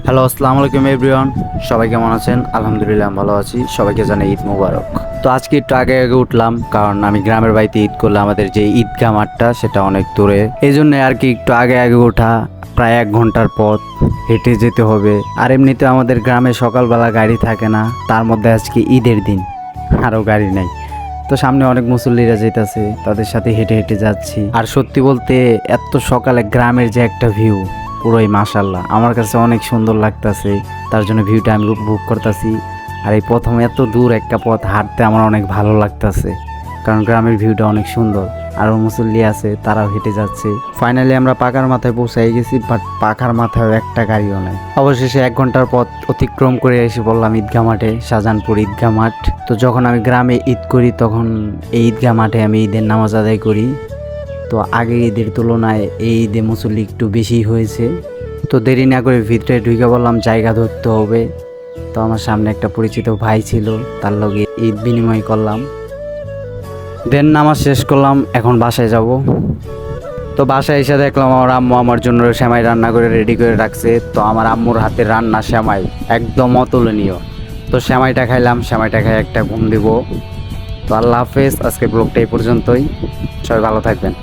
Hello, আসসালামু আলাইকুম everyone. সবাই কেমন আছেন? আলহামদুলিল্লাহ আমি ভালো আছি। সবাইকে জানাই ঈদ মোবারক। তো আজকে একটু আগে আগে উঠলাম, কারণ আমি গ্রামের বাড়িতে ঈদ করলে আমাদের যে ঈদগাহ মাঠটা সেটা অনেক দূরে, এই জন্য আর কি একটু আগে আগে ওঠা। প্রায় 1 ঘন্টার পথ হেঁটে যেতে হবে। আর এমনিতে আমাদের গ্রামে সকালবেলা গাড়ি থাকে না, তার মধ্যে আজকে ঈদের দিন, আরও গাড়ি নাই। তো সামনে অনেক মুসল্লিরা যেতেছে, তাদের সাথে হেঁটে হেঁটে যাচ্ছি। আর সত্যি বলতে এত সকালে গ্রামের যে একটা ভিউ, পুরোই মাশাল্লাহ, আমার কাছে অনেক সুন্দর লাগতাছে। তার জন্য ভিউটা আমি উপভোগ করতেছি। আর এই প্রথম এত দূর একটা পথ হাঁটতে আমার অনেক ভালো লাগতাছে, কারণ গ্রামের ভিউটা অনেক সুন্দর। আরও মুসল্লি আছে, তারাও হেঁটে যাচ্ছে। ফাইনালি আমরা পাকার মাথায় পৌঁছাই গেছি, বাট পাখার মাথায় একটা গাড়িও নাই। অবশেষে 1 ঘন্টার পথ অতিক্রম করে এসে বললাম ঈদগাহ মাঠে, শাহজাহানপুর ঈদগাহ মাঠ। তো যখন আমি গ্রামে ঈদ করি তখন এই ঈদগাহ মাঠে আমি ঈদের নামাজ আদায় করি। তো আগের ঈদের তুলনায় এই ঈদে মুসল্লি একটু বেশি হয়েছে। তো দেরি না করে ভিতরে ঢুকে বললাম জায়গা ধরতে হবে। তো আমার সামনে একটা পরিচিত ভাই ছিল, তার লগে ঈদ বিনিময় করলাম। দেন নামাজ শেষ করলাম, এখন বাসায় যাব। তো বাসায় এসে দেখলাম আমার আম্মু আমার জন্য সেমাই রান্না করে রেডি করে রাখছে। তো আমার আম্মুর হাতের রান্না সেমাই একদম অতুলনীয়। তো সেমাইটা খাইলাম, সেমাইটা খাই একটা ঘুম দিব। তো আল্লাহ হাফেজ, আজকের ব্লগটা এই পর্যন্তই। সবাই ভালো থাকবেন।